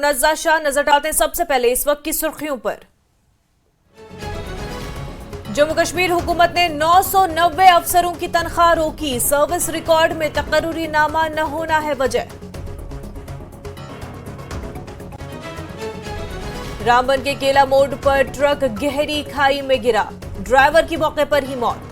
मुनज़्ज़ा शाह। नजर डालते हैं सबसे पहले इस वक्त की सुर्खियों पर। जम्मू कश्मीर हुकूमत ने 990 अफसरों की तनख्वाह रोकी। सर्विस रिकॉर्ड में तकर्रुरी नामा न होना है वजह। रामबन के केला मोड़ पर ट्रक गहरी खाई में गिरा, ड्राइवर की मौके पर ही मौत।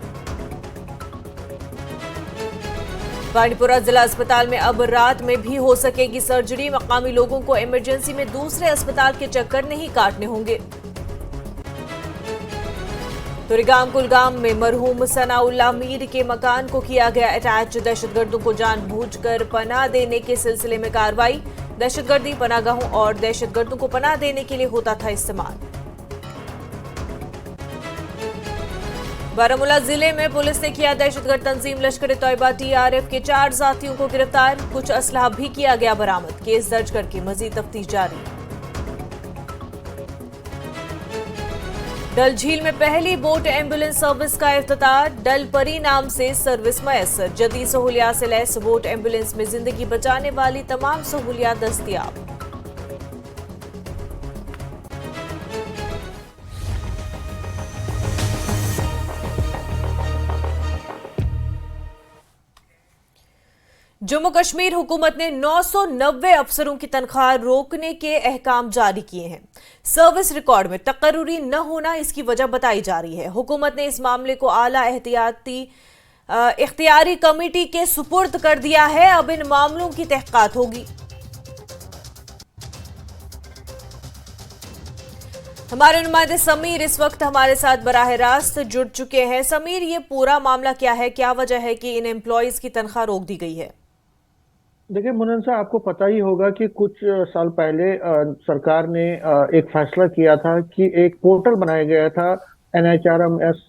बांडीपुरा जिला अस्पताल में अब रात में भी हो सकेगी सर्जरी। मकामी लोगों को इमरजेंसी में दूसरे अस्पताल के चक्कर नहीं काटने होंगे। तुरीगाम कुलगाम में मरहूम सनाउल्लाह मीर के मकान को किया गया अटैच। दहशतगर्दों को जानबूझकर पनाह देने के सिलसिले में कार्रवाई। दहशतगर्दी पनाहगाहों और दहशतगर्दों को पनाह देने के लिए होता था इस्तेमाल। बारामूला जिले में पुलिस ने किया दहशतगर्द तंजीम लश्कर-ए-तौयबा टीआरएफ के 4 साथियों को गिरफ्तार। कुछ असलहा भी किया गया बरामद। केस दर्ज करके मजीद तफ्तीश जारी। डल झील में पहली बोट एम्बुलेंस सर्विस का इफ्तिताह। डल परी नाम से सर्विस मयसर। जदीद सहूलियात से लैस बोट एम्बुलेंस में जिंदगी बचाने वाली तमाम सहूलियात दस्तयाब। जम्मू कश्मीर हुकूमत ने 990 अफसरों की तनख्वाह रोकने के अहकाम जारी किए हैं। सर्विस रिकॉर्ड में तकर्रुरी न होना इसकी वजह बताई जा रही है। हुकूमत ने इस मामले को आला इख्तियारी कमेटी के सुपुर्द कर दिया है। अब इन मामलों की तहकीकात होगी। हमारे नुमाइंदे समीर इस वक्त हमारे साथ बराह रास्त जुड़ चुके हैं। समीर, ये पूरा मामला क्या है? क्या वजह है कि इन एम्प्लॉयज की तनख्वाह रोक दी गई है? देखिए मुनन्सा, आपको पता ही होगा कि कुछ साल पहले सरकार ने एक फैसला किया था कि एक पोर्टल बनाया गया था। NHRMS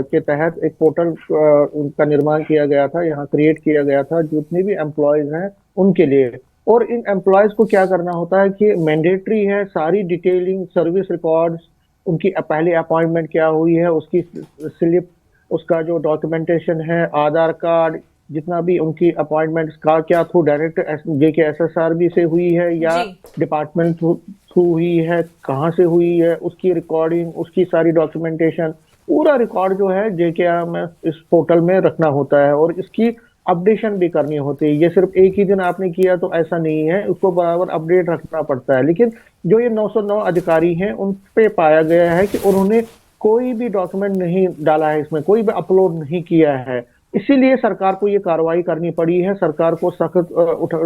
के तहत एक पोर्टल का निर्माण किया गया था, यहाँ क्रिएट किया गया था जितने भी एम्प्लॉयज हैं उनके लिए। और इन एम्प्लॉयज को क्या करना होता है कि मैंडेटरी है सारी डिटेलिंग, सर्विस रिकॉर्ड्स, उनकी पहली अपॉइंटमेंट क्या हुई है, उसकी स्लिप, उसका जो डॉक्यूमेंटेशन है, आधार कार्ड, जितना भी उनकी अपॉइंटमेंट्स का क्या थ्रू डायरेक्ट JKSSRB से हुई है या डिपार्टमेंट थ्रू हुई है, कहाँ से हुई है, उसकी रिकॉर्डिंग, उसकी सारी डॉक्यूमेंटेशन, पूरा रिकॉर्ड जो है JKRMS इस पोर्टल में रखना होता है और इसकी अपडेशन भी करनी होती है। ये सिर्फ एक ही दिन आपने किया तो ऐसा नहीं है, उसको बराबर अपडेट रखना पड़ता है। लेकिन जो ये 909 अधिकारी हैं उन पे पाया गया है कि उन्होंने कोई भी डॉक्यूमेंट नहीं डाला है, इसमें कोई भी अपलोड नहीं किया है। इसीलिए सरकार को ये कार्रवाई करनी पड़ी है, सरकार को सख्त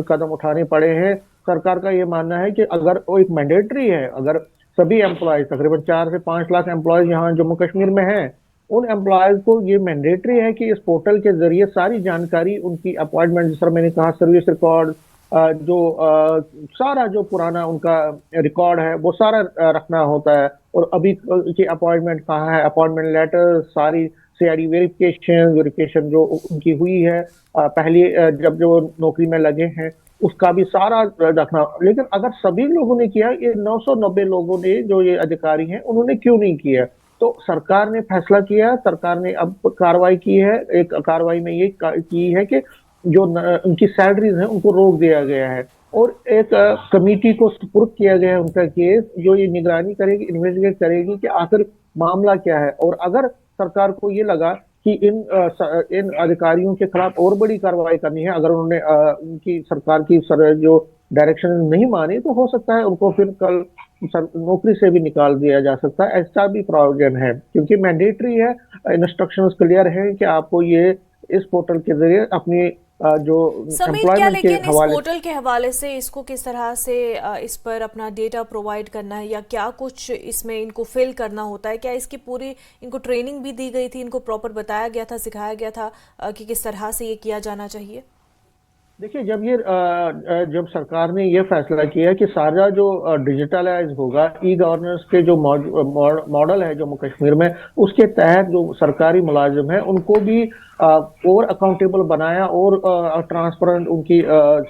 कदम उठाने पड़े हैं। सरकार का ये मानना है कि अगर वो एक मैंडेटरी है, अगर सभी एम्प्लॉयज, तकरीबन 4 से 5 लाख एम्प्लॉयज यहाँ जम्मू कश्मीर में हैं, उन एम्प्लॉयज को ये मैंडेटरी है कि इस पोर्टल के जरिए सारी जानकारी, उनकी अपॉइंटमेंट, जिस तरह मैंने कहा, सर्विस रिकॉर्ड, सारा जो पुराना उनका रिकॉर्ड है वो सारा रखना होता है। और अभी की अपॉइंटमेंट कहाँ है, अपॉइंटमेंट लेटर, सारी CID वेरिफिकेशन जो उनकी हुई है पहले जब जो नौकरी में लगे हैं, उसका भी सारा रखना। लेकिन अगर सभी लोगों ने किया, ये 990 लोगों ने, जो ये अधिकारी हैं, उन्होंने क्यों नहीं किया? तो सरकार ने फैसला किया, सरकार ने अब कार्रवाई की है। एक कार्रवाई में ये की है कि जो उनकी सैलरीज हैं उनको रोक दिया गया है और एक कमेटी को सुपुर्द किया गया है उनका केस, जो ये निगरानी करेगी, इन्वेस्टिगेट करेगी कि आखिर मामला क्या है। और अगर सरकार को ये लगा कि इन अधिकारियों के खिलाफ और बड़ी कार्रवाई करनी है, अगर उन्होंने उनकी सरकार की जो डायरेक्शन नहीं मानी, तो हो सकता है उनको फिर कल नौकरी से भी निकाल दिया जा सकता है। ऐसा भी प्रावधान है क्योंकि मैंडेटरी है, इंस्ट्रक्शंस क्लियर है कि आपको ये इस पोर्टल के जरिए अपनी जो क्या, लेकिन इस पोर्टल के हवाले से इसको किस तरह से इस पर अपना डेटा प्रोवाइड करना है या क्या कुछ इसमें इनको फिल करना होता है? क्या इसकी पूरी इनको ट्रेनिंग भी दी गई थी, इनको प्रॉपर बताया गया था, सिखाया गया था कि किस तरह से ये किया जाना चाहिए? देखिए, जब सरकार ने ये फैसला किया कि सारा जो डिजिटलाइज होगा, E-गवर्नेंस के जो मॉडल है जम्मू कश्मीर में, उसके तहत जो सरकारी मुलाजिम है उनको भी और अकाउंटेबल बनाया और ट्रांसपेरेंट उनकी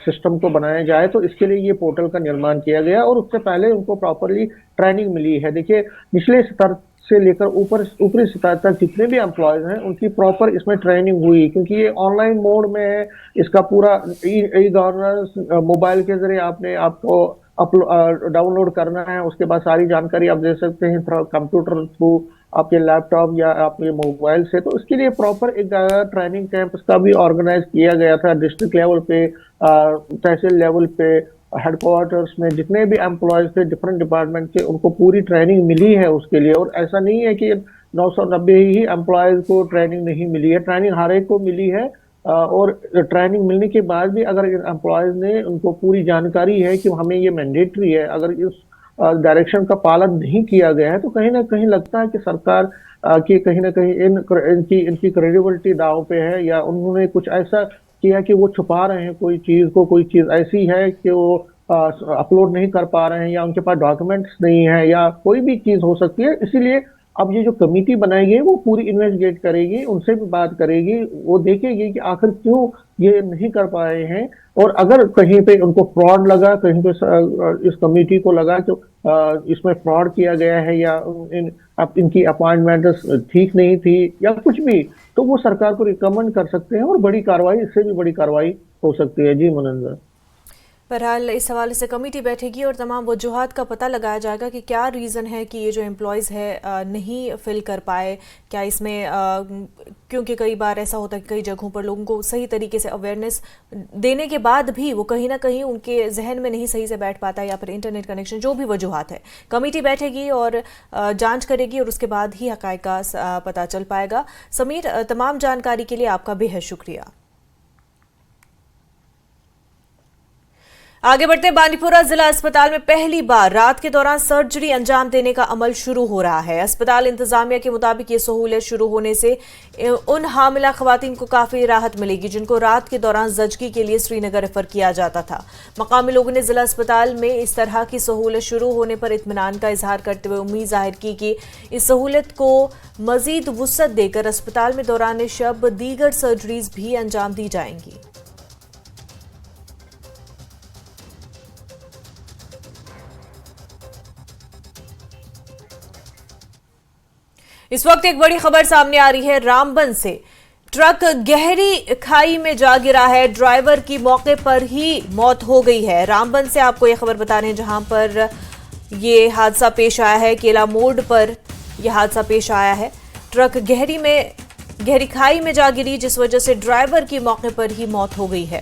सिस्टम को बनाया जाए, तो इसके लिए ये पोर्टल का निर्माण किया गया और उससे पहले उनको प्रॉपरली ट्रेनिंग मिली है। देखिए, निचले स्तर से लेकर ऊपरी स्तर तक जितने भी एम्प्लॉयज हैं उनकी प्रॉपर इसमें ट्रेनिंग हुई, क्योंकि ये ऑनलाइन मोड में है। इसका पूरा ई गवर्नेंस मोबाइल के जरिए आपको डाउनलोड करना है, उसके बाद सारी जानकारी आप दे सकते हैं कंप्यूटर थ्रू, आपके लैपटॉप या आपके मोबाइल से। तो इसके लिए प्रॉपर एक ट्रेनिंग कैंप का भी ऑर्गेनाइज किया गया था डिस्ट्रिक्ट लेवल पे, तहसील लेवल पे, हेडक्वार्टर्स में जितने भी एम्प्लॉयज थे डिफरेंट डिपार्टमेंट के, उनको पूरी ट्रेनिंग मिली है उसके लिए। और ऐसा नहीं है कि 990 ही एम्प्लॉयज को ट्रेनिंग नहीं मिली है, ट्रेनिंग हर एक को मिली है। और ट्रेनिंग मिलने के बाद भी अगर एम्प्लॉयज ने, उनको पूरी जानकारी है कि हमें ये मैंडेटरी है, अगर इस डायरेक्शन का पालन नहीं किया गया है तो कहीं ना कहीं लगता है कि सरकार की कहीं ना कहीं इनकी इनकी क्रेडिबिलिटी दांव पे है, या उन्होंने कुछ ऐसा किया कि वो छुपा रहे हैं कोई चीज को, कोई चीज ऐसी है कि वो अपलोड नहीं कर पा रहे हैं, या उनके पास डॉक्यूमेंट्स नहीं है, या कोई भी चीज हो सकती है। इसीलिए अब ये जो कमेटी बनाई गई है वो पूरी इन्वेस्टिगेट करेगी, उनसे भी बात करेगी, वो देखेगी कि आखिर क्यों ये नहीं कर पाए हैं। और अगर कहीं पे उनको फ्रॉड लगा, कहीं पे इस कमेटी को लगा कि इसमें फ्रॉड किया गया है, या इनकी अपॉइंटमेंट ठीक नहीं थी या कुछ भी, तो वो सरकार को रिकमेंड कर सकते हैं और बड़ी कार्रवाई, इससे भी बड़ी कार्रवाई हो सकती है। जी मुनंजा। बहरहाल इस हवाले से कमेटी बैठेगी और तमाम वजूहात का पता लगाया जाएगा कि क्या रीज़न है कि ये जो एम्प्लॉयज़ है नहीं फिल कर पाए। क्या इसमें क्योंकि कई बार ऐसा होता है कि कई जगहों पर लोगों को सही तरीके से अवेयरनेस देने के बाद भी वो कहीं ना कहीं उनके जहन में नहीं सही से बैठ पाता, या फिर इंटरनेट कनेक्शन, जो भी वजूहात है। कमेटी बैठेगी और जांच करेगी और उसके बाद ही हक़ाइक़ का पता चल पाएगा। समीर, तमाम जानकारी के लिए आपका बेहद शुक्रिया। आगे बढ़ते बांडीपुरा जिला अस्पताल में पहली बार रात के दौरान सर्जरी अंजाम देने का अमल शुरू हो रहा है। अस्पताल इंतजामिया के मुताबिक ये सहूलियत शुरू होने से उन हामिला खवातीन को काफी राहत मिलेगी जिनको रात के दौरान जचगी के लिए श्रीनगर रेफर किया जाता था। मकामी लोगों ने जिला अस्पताल में इस तरह की सहूलियत शुरू होने पर इत्मीनान का इजहार करते हुए उम्मीद जाहिर की कि इस सहूलियत को मजीद वुसअत देकर अस्पताल में दौरान शब दीगर सर्जरीज भी अंजाम दी जाएंगी। इस वक्त एक बड़ी खबर सामने आ रही है रामबन से। ट्रक गहरी खाई में जा गिरा है, ड्राइवर की मौके पर ही मौत हो गई है। रामबन से आपको यह खबर बता रहे हैं जहां पर यह हादसा पेश आया है। केला मोड़ पर यह हादसा पेश आया है। ट्रक गहरी खाई में जा गिरी जिस वजह से ड्राइवर की मौके पर ही मौत हो गई है।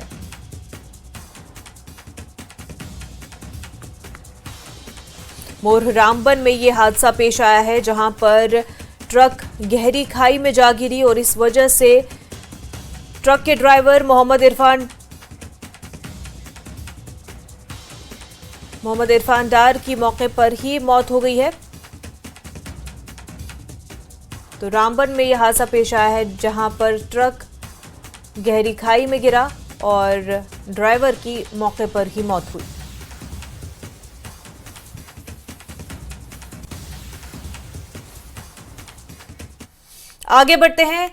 मोर रामबन में यह हादसा पेश आया है जहां पर ट्रक गहरी खाई में जा गिरी और इस वजह से ट्रक के ड्राइवर मोहम्मद इरफान डार की मौके पर ही मौत हो गई है। तो रामबन में यह हादसा पेश आया है जहां पर ट्रक गहरी खाई में गिरा और ड्राइवर की मौके पर ही मौत हुई। आगे बढ़ते हैं।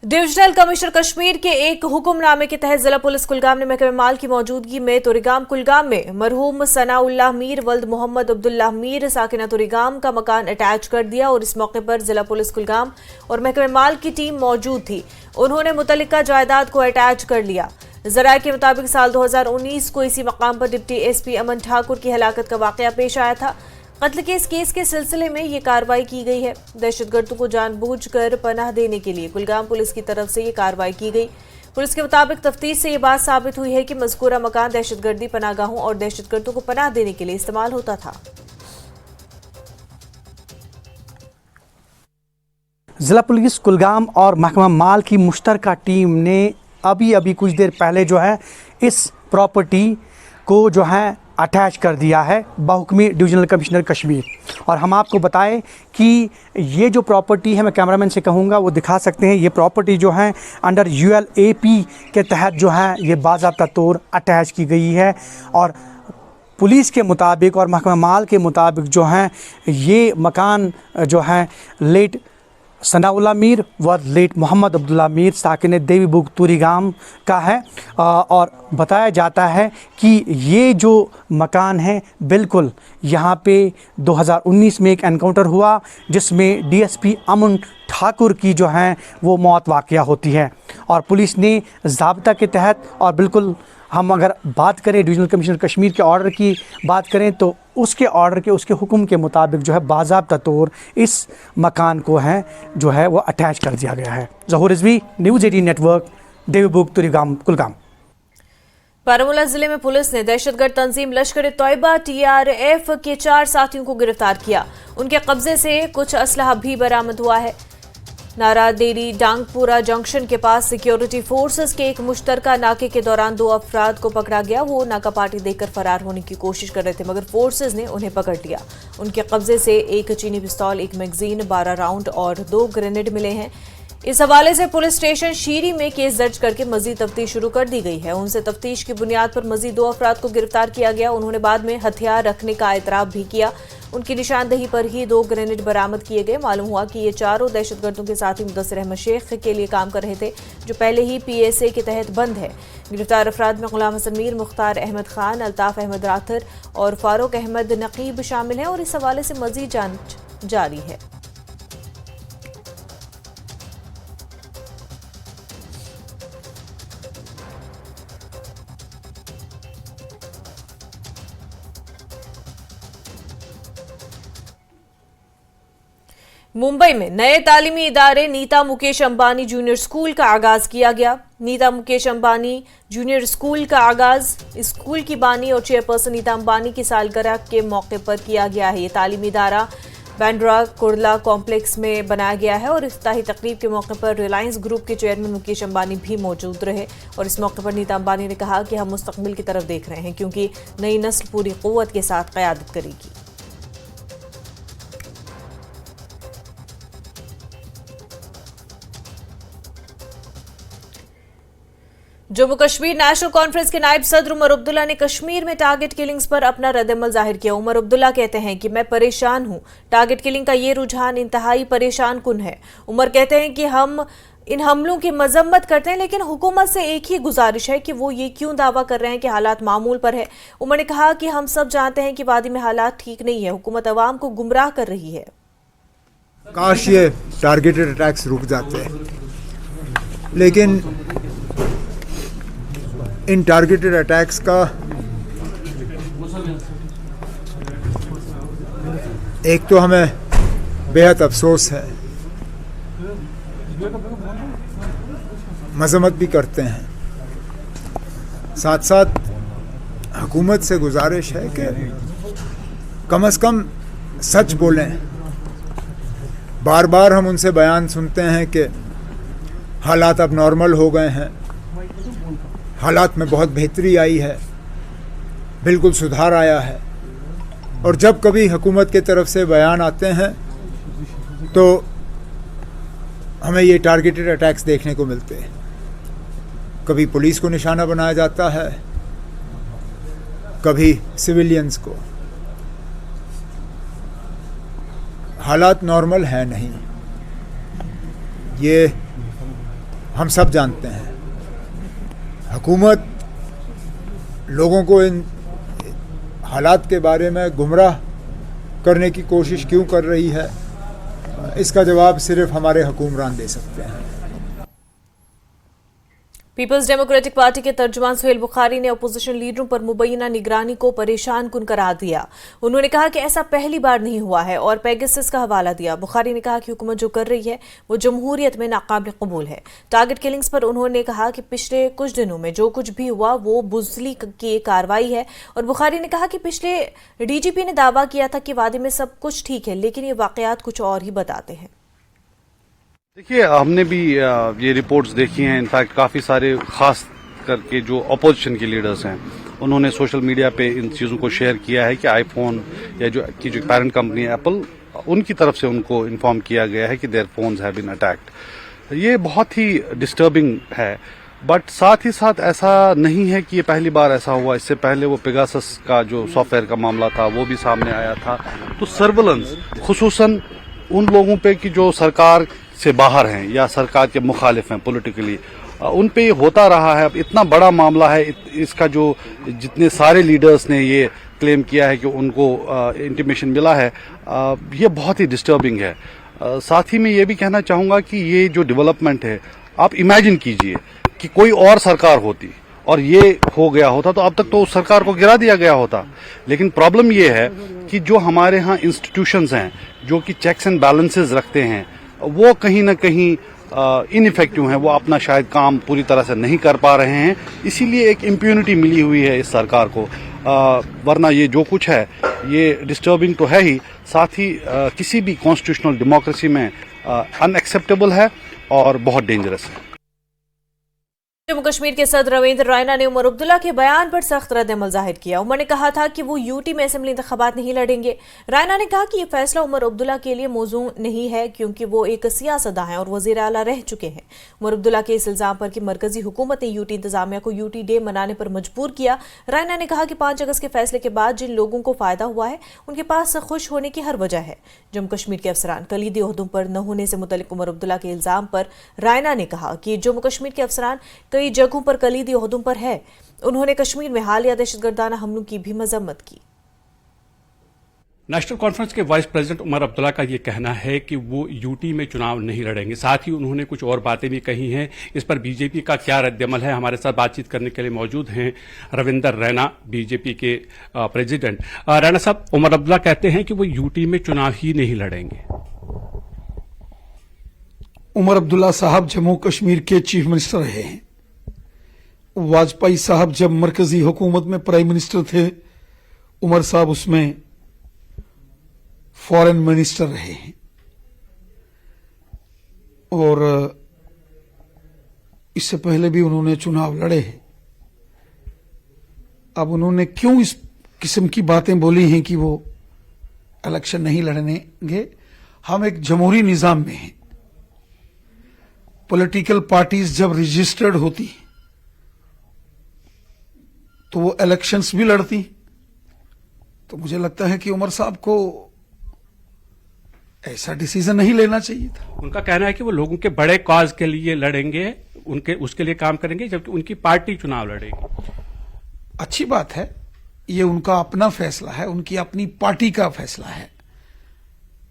डिविजनल कमिश्नर कश्मीर के एक हुक्मनामे के तहत जिला पुलिस कुलगाम ने महकमे माल की मौजूदगी में तोरीगाम कुलगाम में मरहूम सनाउल्लाह मीर वल्द मोहम्मद अब्दुल्लाह मीर साकिना तोरीगाम का मकान अटैच कर दिया और इस मौके पर जिला पुलिस कुलगाम और महकमे माल की टीम मौजूद थी। उन्होंने मुतल्लिका जायदाद को अटैच कर लिया। जराये के मुताबिक साल 2019 को इसी मकाम पर डिप्टी एसपी अमन ठाकुर की हलाकत का वाकया पेश आया था। कत्ल के इस केस के सिलसिले में ये कार्रवाई की गई है। दहशतगर्दों को जानबूझकर पनाह देने के लिए कुलगाम पुलिस की तरफ से ये कार्रवाई की गई। पुलिस के मुताबिक तफ्तीश से ये बात साबित हुई है कि मज़कूरा मकान दहशतगर्दी पनाहगाहों और दहशतगर्दों को पनाह देने के लिए इस्तेमाल होता था। जिला पुलिस कुलगाम और महकमा माल की मुश्तरका टीम ने अभी कुछ देर पहले जो है इस प्रॉपर्टी को जो है अटैच कर दिया है बहुहुक्मी डिविजनल कमिश्नर कश्मीर। और हम आपको बताएं कि ये जो प्रॉपर्टी है, मैं कैमरामैन से कहूँगा वो दिखा सकते हैं, ये प्रॉपर्टी जो है अंडर ULAP के तहत जो है ये बाज़ाब्ता तौर अटैच की गई है। और पुलिस के मुताबिक और महकमा माल के मुताबिक जो है ये मकान जो है लेट सनाउल्लाह मीर व लेट मोहम्मद अब्दुल्लाह मीर साकिन देवी बुग तोरीगाम का है। और बताया जाता है कि ये जो मकान है बिल्कुल यहाँ पे 2019 में एक एनकाउंटर हुआ जिसमें DSP अमन ठाकुर की जो है वो मौत वाक़या होती है। और पुलिस ने ज़ाब्ता के तहत और बिल्कुल हम अगर बात करें डिवीजनल कमिश्नर कश्मीर के ऑर्डर की बात करें तो उसके ऑर्डर के उसके हुक्म के मुताबिक जो है बाज़ाब्ता तौर इस मकान को है जो है वो अटैच कर दिया गया है। ज़हूर रिजवी, न्यूज़ 18 नेटवर्क, देवबुग, तुरीगाम, कुलगाम। बारामूला जिले में पुलिस ने दहशतगर्द तंजीम लश्कर तौयबा TRF के 4 साथियों को गिरफ्तार किया। उनके कब्जे से कुछ असलहा भी बरामद हुआ है। नारादेरी डांगपुरा जंक्शन के पास सिक्योरिटी फोर्सेस के एक मुश्तरका नाके के दौरान 2 अफराद को पकड़ा गया। वो नाका पार्टी देकर फरार होने की कोशिश कर रहे थे, मगर फोर्सेस ने उन्हें पकड़ लिया। उनके कब्जे से एक चीनी पिस्तौल, एक मैगजीन, 12 राउंड और 2 ग्रेनेड मिले हैं। इस हवाले से पुलिस स्टेशन शीरी में केस दर्ज करके मजीद तफ्तीश शुरू कर दी गई है। उनसे तफ्तीश की बुनियाद पर मजीद 2 अफराद को गिरफ्तार किया गया। उन्होंने बाद में हथियार रखने का एतराफ भी किया। उनकी निशानदही पर ही 2 ग्रेनेड बरामद किए गए। मालूम हुआ कि ये चारों दहशतगर्दों के साथी मुदस्सिर अहमद शेख के लिए काम कर रहे थे, जो पहले ही PSA के तहत बंद है। गिरफ्तार अफराद में गुलाम हसन मीर, मुख्तार अहमद खान, अल्ताफ अहमद राथर और फारूक अहमद नकीब शामिल हैं और इस हवाले से मजीद जांच जारी है। मुंबई में नए तालीमी इदारे नीता मुकेश अंबानी जूनियर स्कूल का आगाज किया गया। नीता मुकेश अंबानी जूनियर स्कूल का आगाज स्कूल की बानी और चेयरपर्सन नीता अंबानी की सालगिरह के मौके पर किया गया है। ये तालीमी इदारा बैंड्रा कुर्ला कॉम्प्लेक्स में बनाया गया है और इफ्ताही तकरीब के मौके पर रिलायंस ग्रुप के चेयरमैन मुकेश अंबानी भी मौजूद रहे। और इस मौके पर नीता अंबानी ने कहा कि हम मुस्तकबिल की तरफ देख रहे हैं, क्योंकि नई नस्ल पूरी कुव्वत के साथ क़यादत करेगी। जम्मू कश्मीर नेशनल कॉन्फ्रेंस के नायब सदर उमर अब्दुल्ला ने कश्मीर में टारगेट किलिंग्स पर अपना रद्द-ए-अमल जाहिर किया। उमर अब्दुल्ला कहते हैं कि मैं परेशान हूं। टारगेट किलिंग का ये रुझान इंतहाई परेशान कुन है। उमर कहते हैं कि हम इन हमलों की मजम्मत करते हैं, लेकिन हुकूमत से एक ही गुजारिश है कि वो ये क्यों दावा कर रहे हैं कि हालात मामूल पर है। उमर ने कहा कि हम सब जानते हैं कि वादी में हालात ठीक नहीं है, हुकूमत अवाम को गुमराह कर रही है। काश ये टारगेटेड अटैक्स रुक जाते हैं, लेकिन इन टारगेटेड अटैक्स का एक तो हमें बेहद अफसोस है, मजम्मत भी करते हैं, साथ साथ हुकूमत से गुजारिश है कि कम से कम सच बोलें। बार बार हम उनसे बयान सुनते हैं कि हालात अब नॉर्मल हो गए हैं, हालात में बहुत बेहतरी आई है, बिल्कुल सुधार आया है। और जब कभी हुकूमत की तरफ से बयान आते हैं तो हमें ये टारगेटेड अटैक्स देखने को मिलते हैं। कभी पुलिस को निशाना बनाया जाता है, कभी सिविलियंस को। हालात नॉर्मल है नहीं, ये हम सब जानते हैं। हुकूमत लोगों को इन हालात के बारे में गुमराह करने की कोशिश क्यों कर रही है, इसका जवाब सिर्फ हमारे हुक्मरान दे सकते हैं। पीपल्स डेमोक्रेटिक पार्टी के तर्जुमान सुहेल बुखारी ने अपोजिशन लीडरों पर मुबैना निगरानी को परेशान कुन करार दिया। उन्होंने कहा कि ऐसा पहली बार नहीं हुआ है और पेगासस का हवाला दिया। बुखारी ने कहा कि हुकूमत जो कर रही है वो जमहूरियत में नाकाबिल कबूल है। टारगेट किलिंग्स पर उन्होंने कहा कि पिछले कुछ दिनों में जो कुछ भी हुआ वो बुज़दिली की कार्रवाई है। और बुखारी ने कहा कि पिछले DGP ने दावा किया था कि वादे में सब कुछ ठीक है, लेकिन ये वाकयात कुछ और ही बताते हैं। देखिए, हमने भी ये रिपोर्ट्स देखी हैं। इनफैक्ट काफ़ी सारे खास करके जो अपोजिशन के लीडर्स हैं उन्होंने सोशल मीडिया पे इन चीज़ों को शेयर किया है कि आईफोन या जो पैरेंट कंपनी है एप्पल, उनकी तरफ से उनको इन्फॉर्म किया गया है कि their phones have been attacked. ये बहुत ही डिस्टर्बिंग है, बट साथ ही साथ ऐसा नहीं है कि ये पहली बार ऐसा हुआ। इससे पहले वो पेगासस का जो सॉफ्टवेयर का मामला था वो भी सामने आया था। तो सर्विलेंस खुसूसन उन लोगों पे कि जो सरकार से बाहर हैं या सरकार के मुखालिफ हैं पॉलिटिकली, उन पे ये होता रहा है। अब इतना बड़ा मामला है, इसका जो जितने सारे लीडर्स ने ये क्लेम किया है कि उनको इंटीमेशन मिला है, ये बहुत ही डिस्टर्बिंग है। साथ ही मैं ये भी कहना चाहूँगा कि ये जो डेवलपमेंट है, आप इमेजिन कीजिए कि कोई और सरकार होती और ये हो गया होता तो अब तक तो उस सरकार को गिरा दिया गया होता। लेकिन प्रॉब्लम ये है कि जो हमारे यहाँ इंस्टीट्यूशंस हैं जो कि चेक्स एंड बैलेंसेस रखते हैं वो कहीं ना कहीं इनइफेक्टिव हैं, वो अपना शायद काम पूरी तरह से नहीं कर पा रहे हैं, इसीलिए एक इम्प्यूनिटी मिली हुई है इस सरकार को। वरना ये जो कुछ है ये डिस्टर्बिंग तो है ही, साथ ही किसी भी कॉन्स्टिट्यूशनल डेमोक्रेसी में अनएक्सेप्टेबल है और बहुत डेंजरस है। जम्मू कश्मीर के सदर रविंद्र रैना ने उमर अब्दुल्ला के बयान पर सख्त रद्द-ए-अमल जाहिर किया। उमर ने कहा था कि वो यूटी में असेंबली इंतखाबात नहीं लड़ेंगे। रैना ने कहा कि ये फैसला उमर अब्दुल्ला के लिए मौजू नहीं है क्योंकि वो एक सियासतदान हैं और वजीर आला रह चुके हैं। उमर अब्दुल्ला के इस इल्जाम पर कि मरकजी हुकूमत ने यूटी इंतजामिया को यूटी डे मनाने पर मजबूर किया। रैना ने कहा कि 5 अगस्त के फैसले के बाद जिन लोगों को फायदा हुआ है उनके पास खुश होने की हर वजह है। जम्मू कश्मीर के अफसरान कलीदी ओहदों पर न होने से मुतल्लिक उमर अब्दुल्ला के इल्जाम पर रैना ने कहा कि जम्मू कश्मीर के अफसरान कई जगहों पर कलीदी ओहदों पर है। उन्होंने कश्मीर में हालिया दहशतगर्दाना हमलों की भी मजम्मत की। नेशनल कॉन्फ्रेंस के वाइस प्रेसिडेंट उमर अब्दुल्ला का ये कहना है कि वो यूटी में चुनाव नहीं लड़ेंगे। साथ ही उन्होंने कुछ और बातें भी कही हैं। इस पर बीजेपी का क्या रद्दअमल है, हमारे साथ बातचीत करने के लिए मौजूद हैं रविंदर रैना, बीजेपी के प्रेसिडेंट। रैना साहब, उमर अब्दुल्ला कहते हैं कि वो यूटी में चुनाव ही नहीं लड़ेंगे। उमर अब्दुल्ला साहब जम्मू कश्मीर के चीफ मिनिस्टर रहे हैं। वाजपेयी साहब जब मरकजी हुकूमत में प्राइम मिनिस्टर थे, उमर साहब उसमें फॉरेन मिनिस्टर रहे हैं और इससे पहले भी उन्होंने चुनाव लड़े हैं। अब उन्होंने क्यों इस किस्म की बातें बोली हैं कि वो इलेक्शन नहीं लड़ेंगे? हम एक जमहूरी निजाम में हैं। पॉलिटिकल पार्टीज जब रजिस्टर्ड होती हैं तो वो इलेक्शंस भी लड़ती। तो मुझे लगता है कि उमर साहब को ऐसा डिसीजन नहीं लेना चाहिए था। उनका कहना है कि वो लोगों के बड़े कॉज के लिए लड़ेंगे, उसके लिए काम करेंगे, जबकि उनकी पार्टी चुनाव लड़ेगी। अच्छी बात है, ये उनका अपना फैसला है, उनकी अपनी पार्टी का फैसला है।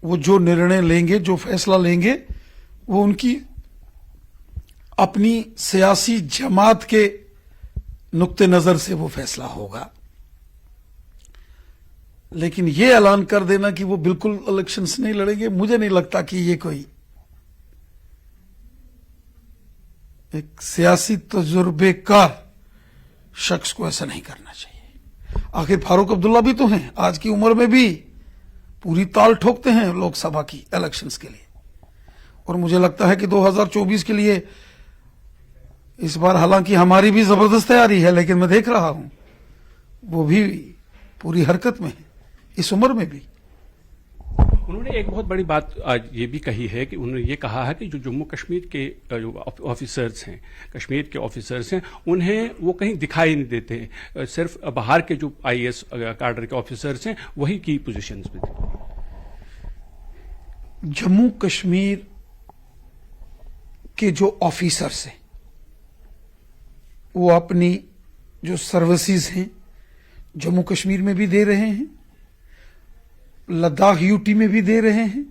वो जो निर्णय लेंगे, जो फैसला लेंगे, वो उनकी अपनी सियासी जमात के नुक्ते नजर से वो फैसला होगा। लेकिन ये ऐलान कर देना कि वो बिल्कुल इलेक्शंस नहीं लड़ेंगे, मुझे नहीं लगता कि ये कोई एक सियासी तजुर्बेकार शख्स को ऐसा नहीं करना चाहिए। आखिर फारूक अब्दुल्ला भी तो हैं, आज की उम्र में भी पूरी ताल ठोकते हैं लोकसभा की इलेक्शंस के लिए। और मुझे लगता है कि 2024 के लिए इस बार हालांकि हमारी भी जबरदस्त तैयारी है, लेकिन मैं देख रहा हूं वो भी पूरी हरकत में है, इस उम्र में भी। उन्होंने एक बहुत बड़ी बात आज ये भी कही है कि उन्होंने ये कहा है कि जो जम्मू कश्मीर के जो ऑफिसर्स हैं, कश्मीर के ऑफिसर्स हैं, उन्हें वो कहीं दिखाई नहीं देते। सिर्फ बाहर के जो आईएएस कैडर के ऑफिसर्स हैं वही की पोजीशंस पे थे। जम्मू कश्मीर के जो ऑफिसर्स हैं वो अपनी जो सर्विसेज हैं जम्मू कश्मीर में भी दे रहे हैं, लद्दाख यूटी में भी दे रहे हैं,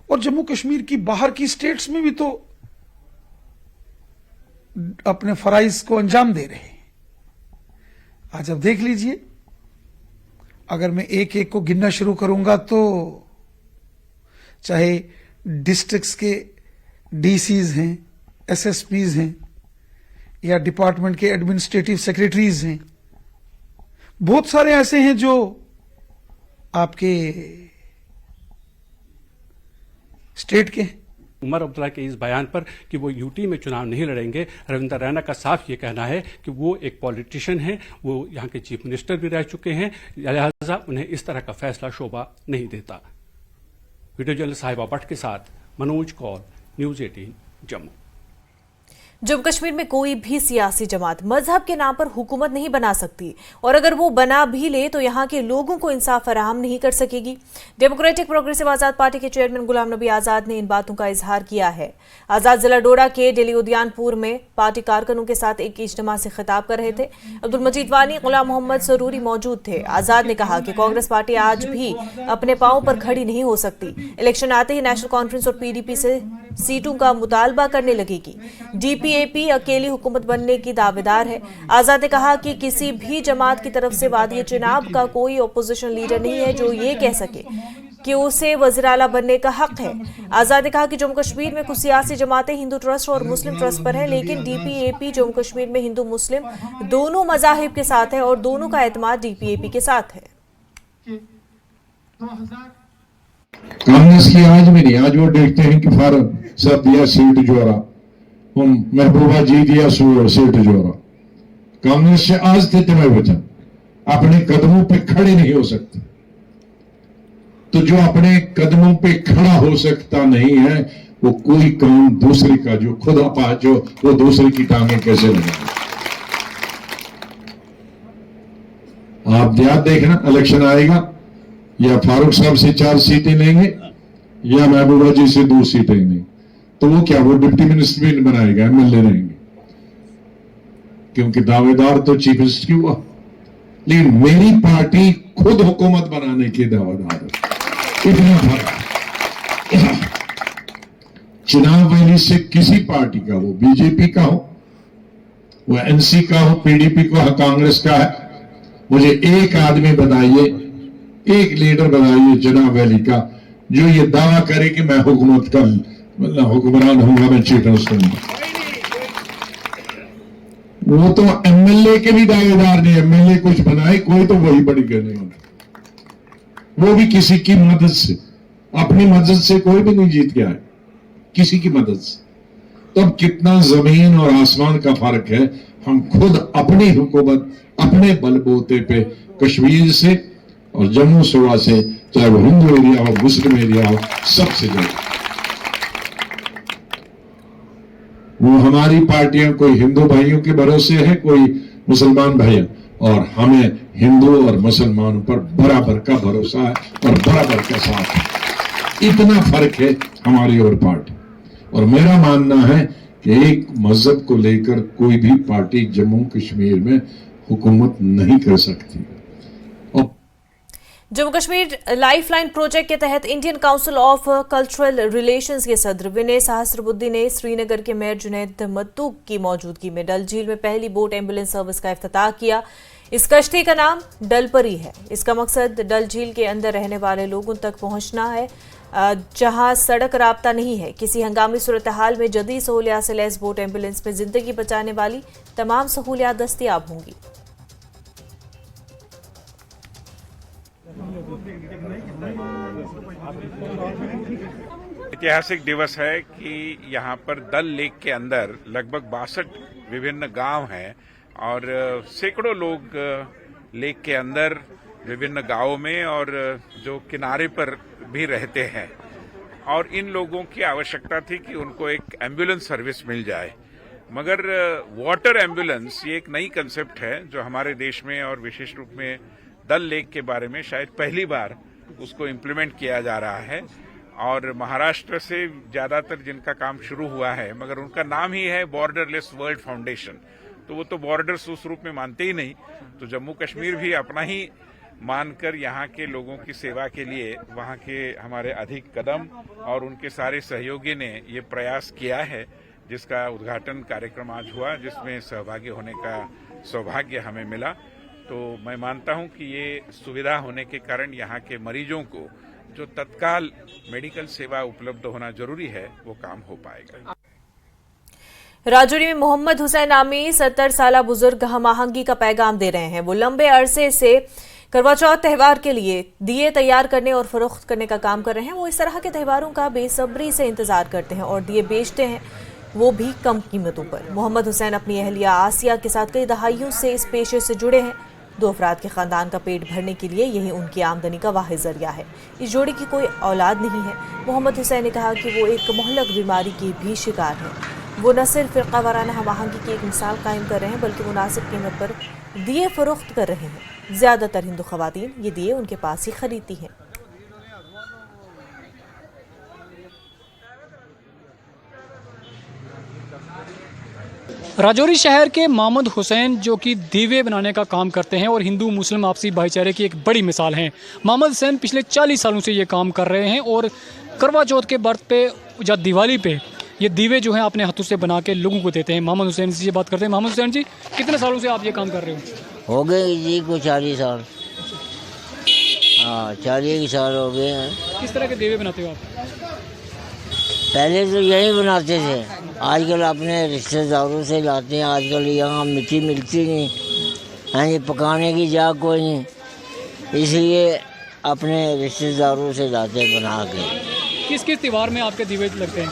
और जम्मू कश्मीर की बाहर की स्टेट्स में भी तो अपने फराइज को अंजाम दे रहे हैं। आज अब देख लीजिए, अगर मैं एक एक को गिनना शुरू करूंगा तो चाहे डिस्ट्रिक्ट्स के डीसीज हैं, एसएसपीज हैं, या डिपार्टमेंट के एडमिनिस्ट्रेटिव सेक्रेटरीज हैं, बहुत सारे ऐसे हैं जो आपके स्टेट के। उमर अब्दुल्ला के इस बयान पर कि वो यूटी में चुनाव नहीं लड़ेंगे, रविंद्र रैना का साफ ये कहना है कि वो एक पॉलिटिशियन है, वो यहाँ के चीफ मिनिस्टर भी रह चुके हैं, लिहाजा उन्हें इस तरह का फैसला शोभा नहीं देता। वीडियो जर्नलिस्ट साहिबा भट्ट के साथ मनोज कौल, न्यूज 18 जम्मू। जम्मू कश्मीर में कोई भी सियासी जमात मजहब के नाम पर हुकूमत नहीं बना सकती, और अगर वो बना भी ले तो यहाँ के लोगों को इंसाफ फराहम नहीं कर सकेगी। डेमोक्रेटिक प्रोग्रेसिव आजाद पार्टी के चेयरमैन गुलाम नबी आजाद ने इन बातों का इजहार किया है। आजाद जिला डोडा के डेली उद्यानपुर में पार्टी कारकुनों के साथ एक इज्तिमा से खिताब कर रहे थे। अब्दुल मजीद वानी, गुलाम मोहम्मद सरूरी मौजूद थे। आजाद ने कहा कि कांग्रेस पार्टी आज भी अपने पांव पर खड़ी नहीं हो सकती। इलेक्शन आते ही नेशनल कॉन्फ्रेंस और पीडीपी से सीटों का मुतालबा करने लगेगी। डीपी डीपीएपी अकेली हुकूमत बनने की दावेदार है। आजाद ने कहा कि किसी भी जमात की तरफ से वादी चुनाव का कोई ओपोजिशन लीडर नहीं है जो ये कह सके कि उसे वज़ीर आला बनने का हक है। आजाद ने कहा कि जम्मू कश्मीर में कुछ सियासी जमातें हिंदू ट्रस्ट और मुस्लिम ट्रस्ट पर हैं, लेकिन डीपीएपी जम्मू कश्मीर में हिंदू मुस्लिम दोनों मजाहिब के साथ है और दोनों का एतमाद डीपीएपी के साथ है। कांग्रेस की आज भी नहीं, आज वो देखते हैं कि फारूक सब दिया सीट जोरा, हम महबूबा जी दिया सीट जोरा। कांग्रेस से आज थे तुम्हें वचन अपने कदमों पे खड़े नहीं हो सकते, तो जो अपने कदमों पे खड़ा हो सकता नहीं है वो कोई काम दूसरे का जो खुदा पाच हो वो दूसरे की टांगे कैसे लगाए। आप याद देखना, इलेक्शन आएगा या फारूक साहब से 4 सीटें लेंगे या महबूबा जी से 2 सीटें लेंगे, तो वो क्या वो डिप्टी मिनिस्टर भी बनाएगा, एमएलए रहेंगे, क्योंकि दावेदार तो चीफ मिनिस्टर की हुआ। लेकिन मेरी पार्टी खुद हुकूमत बनाने की दावेदार है। इतना फर्क चुनाव वैली से किसी पार्टी का, वो बीजेपी का हो, वो एनसी का हो, पीडीपी का हो, कांग्रेस का है, मुझे एक आदमी बताइए, एक लीडर बताइए चुनाव वैली का जो ये दावा करे कि मैं हुकूमत का हुक्मरान हूंगा, मैं चीफ मिनिस्टर हूंगा। वो तो एमएलए के भी दावेदार नहीं, एमएलए कुछ बनाए कोई तो वही बड़ी कहने वाला, वो भी किसी की मदद से, अपनी मदद से कोई भी नहीं जीत गया है, किसी की मदद से। तो अब कितना जमीन और आसमान का फर्क है। हम खुद अपनी हुकूमत अपने बलबूते पे कश्मीर से और जम्मू सूबा से, चाहे वो हिंदू एरिया हो मुस्लिम एरिया हो, सबसे ज्यादा वो हमारी पार्टियां कोई हिंदू भाइयों के भरोसे है, कोई मुसलमान भाइयों, और हमें हिंदू और मुसलमानों पर बराबर का भरोसा है और बराबर का साथ है। इतना फर्क है हमारी और पार्टी। और मेरा मानना है कि एक मजहब को लेकर कोई भी पार्टी जम्मू कश्मीर में हुकूमत नहीं कर सकती। जम्मू कश्मीर लाइफलाइन प्रोजेक्ट के तहत Indian council of cultural relations के सदर विनय सहस्रबुद्धि ने श्रीनगर के मेयर जुनैद मत्तू की मौजूदगी में डल झील में पहली बोट एम्बुलेंस सर्विस का इफ्तिताह किया। इस कश्ती का नाम डलपरी है। इसका मकसद डल झील के अंदर रहने वाले लोगों तक पहुंचना है जहां सड़क राब्ता नहीं है। किसी हंगामी सूरत हाल में जदीद सहूलियात से लैस बोट एम्बुलेंस में जिंदगी बचाने वाली तमाम सहूलियात दस्तियाब होंगी। ऐतिहासिक दिवस है कि यहाँ पर डल लेक के अंदर लगभग 62 विभिन्न गांव हैं और सैकड़ों लोग लेक के अंदर विभिन्न गांवों में और जो किनारे पर भी रहते हैं, और इन लोगों की आवश्यकता थी कि उनको एक एम्बुलेंस सर्विस मिल जाए। मगर वाटर एम्बुलेंस ये एक नई कंसेप्ट है जो हमारे देश में और विशेष रूप में डल लेक के बारे में शायद पहली बार उसको इम्प्लीमेंट किया जा रहा है। और महाराष्ट्र से ज्यादातर जिनका काम शुरू हुआ है, मगर उनका नाम ही है बॉर्डरलेस वर्ल्ड फाउंडेशन, तो वो तो बॉर्डर्स उस रूप में मानते ही नहीं। तो जम्मू कश्मीर भी अपना ही मानकर यहाँ के लोगों की सेवा के लिए वहाँ के हमारे अधिक कदम और उनके सारे सहयोगी ने ये प्रयास किया है, जिसका उद्घाटन कार्यक्रम आज हुआ, जिसमें सहभागी होने का सौभाग्य हमें मिला। तो मैं मानता हूं कि ये सुविधा होने के कारण यहाँ के मरीजों को जो तत्काल मेडिकल सेवा उपलब्ध होना जरूरी है वो काम हो पाएगा। राजौरी में मोहम्मद हुसैन नामी 70 साला बुजुर्ग हम आहंगी का पैगाम दे रहे हैं। वो लंबे अरसे से करवा चौथ त्यौहार के लिए दिए तैयार करने और फरोख्त करने का काम कर रहे हैं। वो इस तरह के त्योहारों का बेसब्री से इंतजार करते हैं और दिए बेचते हैं, वो भी कम कीमतों पर। मोहम्मद हुसैन अपनी अहलिया आसिया के साथ कई दहाइयों से इस पेशे से जुड़े हैं। 2 अफराद के खानदान का पेट भरने के लिए यही उनकी आमदनी का वाहिद जरिया है। इस जोड़ी की कोई औलाद नहीं है। मोहम्मद हुसैन ने कहा कि वो एक मुहल्लक बीमारी की भी शिकार है। वो न सिर्फ फ़िरक़ा वाराना हम आहंगी की एक मिसाल कायम कर रहे हैं, बल्कि मुनासिब कीमत पर दिए फरोख्त कर रहे हैं। ज़्यादातर हिंदू ख़वातीन ये दिए उनके पास ही खरीदती हैं। राजौरी शहर के मोहम्मद हुसैन जो कि दीवे बनाने का काम करते हैं और हिंदू मुस्लिम आपसी भाईचारे की एक बड़ी मिसाल हैं। मोहम्मद हुसैन पिछले 40 सालों से ये काम कर रहे हैं और करवा चौथ के बर्थ पे या दिवाली पे ये दीवे जो हैं अपने हाथों से बना के लोगों को देते हैं। मोहम्मद हुसैन जी से बात करते हैं। मोहम्मद हुसैन जी, कितने सालों से आप ये काम कर रहे हो? हो गए जी को 40 साल। हाँ, 40 साल हो गए हैं। किस तरह के दीवे बनाते हो आप? पहले तो यही बनाते थे, आजकल अपने रिश्तेदारों से लाते हैं। आजकल यहाँ मिट्टी मिलती नहीं है, ये पकाने की जगह कोई नहीं, इसलिए अपने रिश्तेदारों से लाते हैं बना के। किस किस त्योहार में आपके दीवे लगते हैं?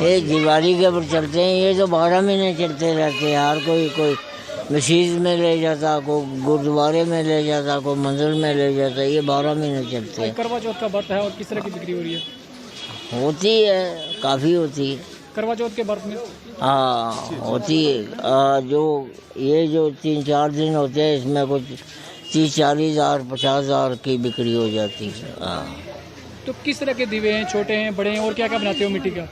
ये दिवाली के ऊपर चलते हैं, ये तो 12 महीने चलते रहते हैं। हर कोई मस्जिद में ले जाता, कोई गुरुद्वारे में ले जाता, कोई मंदिर में ले जाता, ये 12 महीने चलते हैं। करवा चौथ का व्रत है और किस तरह की बिक्री हो रही है? होती है, काफ़ी होती है करवा चौथ के व्रत में। हाँ, होती है। जो 3-4 दिन होते हैं, इसमें कुछ 30-40 हज़ार 50 हज़ार की बिक्री हो जाती है। हाँ। तो किस तरह के दीवे हैं? छोटे हैं, बड़े हैं, और क्या क्या बनाते हो मिट्टी का?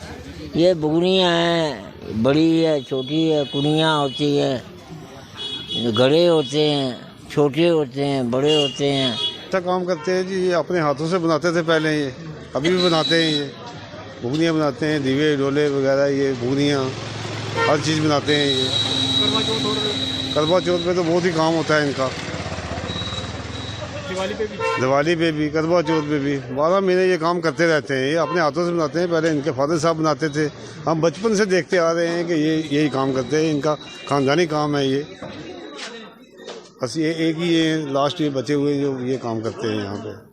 ये बुगनियाँ हैं, बड़ी है, छोटी है, कुनियाँ होती है, घड़े होते हैं, छोटे होते हैं, बड़े होते हैं। अच्छा काम करते हैं जी। ये अपने हाथों से बनाते थे पहले, ये अभी भी बनाते हैं। ये बुगनियाँ बनाते हैं, दीवे डोले वगैरह, ये बुगनियाँ हर चीज़ बनाते हैं। ये करवा चौथ पे तो बहुत ही काम होता है इनका। दिवाली पे भी करवा चौथ पे भी 12 महीने ये काम करते रहते हैं। ये अपने हाथों से बनाते हैं। पहले इनके फादर साहब बनाते थे, हम बचपन से देखते आ रहे हैं कि ये यही काम करते हैं। इनका खानदानी काम है ये। बस ये एक ही ये लास्ट ये बचे हुए जो ये काम करते हैं यहाँ पे।